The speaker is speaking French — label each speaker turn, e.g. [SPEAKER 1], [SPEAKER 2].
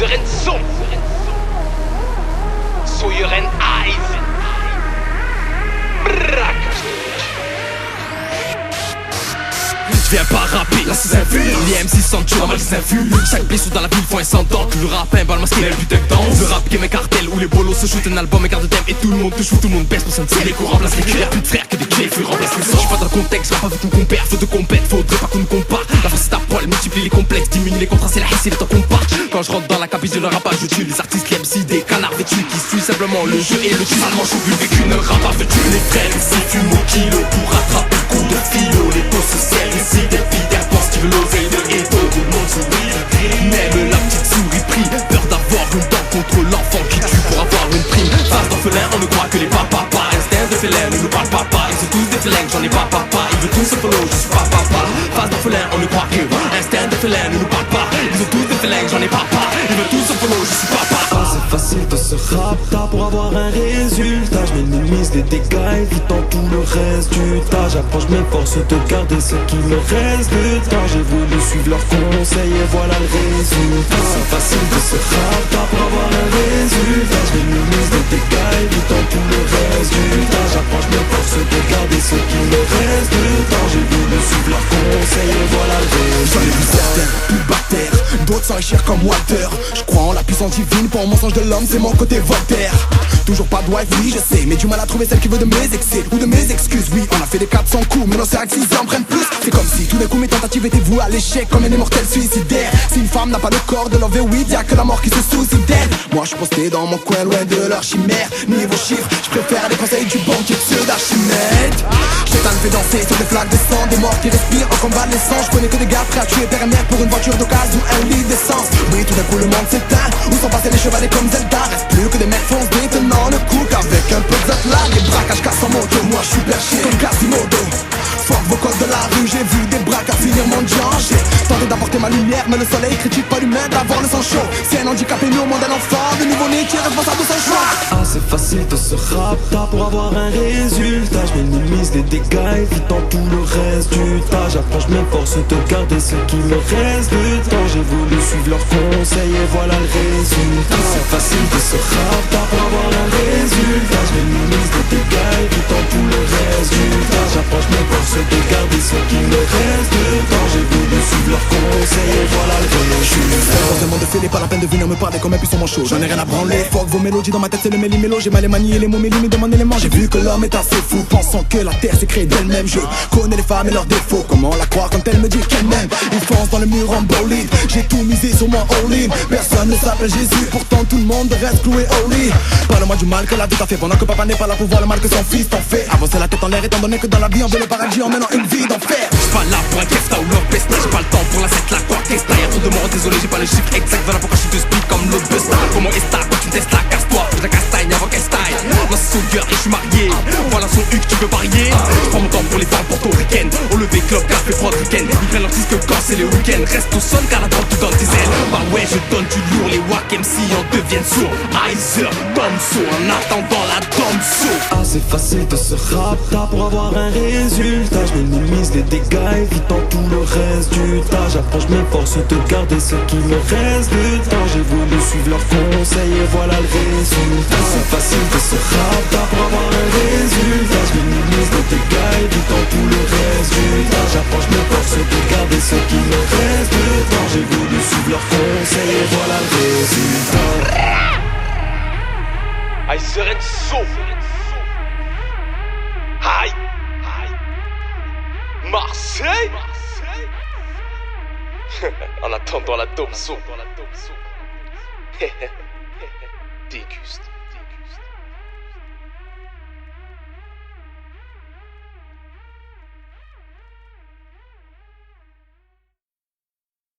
[SPEAKER 1] Sorenso. So you're an eyes.
[SPEAKER 2] Je viens pas rapper, là c'est un film. Les MC sentent tuer, normal qu'ils influent. Chaque blessure dans la ville font un centant. Le rap un bal masqué, le putain de danse. Le rap game est cartel où les bolos se shootent. Un album et carte de thème et tout le monde te shoot, tout le monde baisse pour sentir les cours remplacent les cuillères. Plus de frères que des clés, faut remplacer les sons. J'suis pas dans le contexte, rap avec ton compère. Faut de compète, faudrait pas qu'on nous compare. La force c'est à poil, multiplie les complexes, diminue les contrastes et la haine, c'est le temps qu'on part. Quand je rentre dans la cabine de le rap, je tue les artistes, les MC, des canards vêtus qui suivent simplement le jeu et le tue. Seulement je vu vécu ne rap pas vêtu. Les frères ici fument au kilo pour rattraper le coup de philo. Les taux se serrent ici, des filles qui veut l'oseille de Edo, tout le monde sourit. Même la petite souris prie, peur d'avoir une dent contre l'enfant qui tue pour avoir une prime. Face d'orphelin, on ne croit que les papas. Instinct de félin, ne nous parle pas. Ils sont tous des flingues, j'en ai pas papa. Ils veulent tous se follow, je suis pas papa. Face d'orphelin, on ne croit que instinct de félin, ne nous parle pas. Ils sont tous des flingues, j'en ai pas papa. Ils veulent tous se follow, je suis papa.
[SPEAKER 3] C'est facile de se rapta pour avoir un résultat. Je minimise les dégâts, évitant tout le reste du tas. J'approche mes forces de garder ce qui me reste de temps. J'ai voulu suivre leurs conseils et voilà le résultat. C'est facile de se rapta pour avoir un résultat. Je minimise les dégâts, évitant tout le reste du tas. J'approche mes forces de garder ce qui me reste de temps. J'ai voulu suivre leurs conseils et voilà le résultat.
[SPEAKER 4] J'en ai vu certains plus bactères, d'autres s'enrichir comme Walter. Je crois en la puissance divine, pour un mensonge de l'homme, c'est mon côté Voltaire. Toujours pas de wife, oui je sais, mais du mal à trouver celle qui veut de mes excès ou de mes excuses. Oui, on a fait des 400 coups, mais nos cercles en prennent plus. C'est comme si tout d'un coup mes tentatives étaient vouées à l'échec, comme un immortel suicidaire. Si une femme n'a pas de corps de l'enlever, oui, y'a que la mort qui se soucie d'elle. Moi je suis posté dans mon coin, loin de leur chimère. Niveau chiffres, je préfère les conseils du banquier pseudo-Archimède. J'ai fait danser sur des flaques de sang, des morts qui respirent en convalescence. Je connais que des gars prêts à tuer père et mère pour une voiture d'occasion ou un lit d'essence. Oui, tout d'un coup le monde s'éteint, où sont passés les chevaliers comme Zelda. Reste plus que des mecs fonce détenant le coup qu'avec un peu de là, des braquages cassent en moto. Moi je suis perché comme Quasimodo. Fuck vos codes de la rue, j'ai vu des braques à finir mon dian. J'ai tenté d'apporter ma lumière, mais le soleil critique pas l'humain d'avoir le sang chaud. C'est un handicapé mis au monde d'un enfant, de nouveau-né qui est responsable de son choix.
[SPEAKER 3] Ah c'est facile de se rapta pour avoir un résultat. Je minimise les dégâts, évitant tout le reste du tas. J'approche mes forces de garder ce qui me reste de temps. J'ai voulu suivre leurs conseils et voilà le résultat. C'est facile de se rapta pour avoir un résultat. Je minimise les dégâts, évitant tout le reste du tas. J'approche mes forces de garder ce qui me reste de temps. J'ai voulu suivre leurs conseils et voilà le résultat.
[SPEAKER 4] Forcément de fêler, pas la peine de venir me parler comme un puissant manchot. J'en ai rien à branler, fuck vos mélodies, dans ma tête c'est le méli-mélo. J'ai mal manié les mots, mes limites de mon élément. J'ai vu que l'homme est assez fou, pensant que la terre s'est créée d'elle-même. Je connais les femmes et leurs défauts, comment la croire quand elle me dit qu'elle m'aime. Il fonce dans le mur en bowling, j'ai tout misé sur mon all-in. Personne ne s'appelle Jésus, pourtant tout le monde reste cloué au lit. Parle-moi du mal que la vie t'a fait, pendant que papa n'est pas là pour voir le mal que son fils t'en fait. Avancer la tête en l'air étant donné que dans la vie on veut le paradis en menant une vie d'enfer.
[SPEAKER 2] J'suis pas là pour un kefta ou leur pesta. J'ai pas le temps pour la secte, la quoi qu'esta. Y'a trop de morts, désolé j'ai pas le chiffre exact. Voilà pourquoi j'suis de speed comme l'autre busta. Comment est-ce quoi tu me testes là, casse-toi, je la castagne avant qu'elle style. Moi c'est Soldier et j'suis marié, voilà son huc tu peux parier. J'prends mon temps pour les femmes portoricaines. Au lever club, café prod week-end. Ils prennent leur disque quand c'est le week-end. Reste au sol car la drogue te donne des ailes. Bah ouais je donne du lourd, les wack MC en deviennent sourds. Heiser, Domso, en attendant la Domso.
[SPEAKER 3] Ah c'est facile de se rapta pour avoir un résultat. Je minimise les dégâts, évitant tout le reste du tas. J'approche mes forces de garder ce qui me reste de temps. J'ai voulu suivre leurs conseils et voilà le résultat. C'est facile de se rapta pour avoir un résultat. Je minimise les dégâts, évitant tout le reste du tas. J'approche mes forces de garder ce qui me reste de temps. J'ai voulu suivre leurs conseils et voilà le résultat.
[SPEAKER 1] I Sorenso. Aïe. Marseille. En attendant la Domso. Déguste.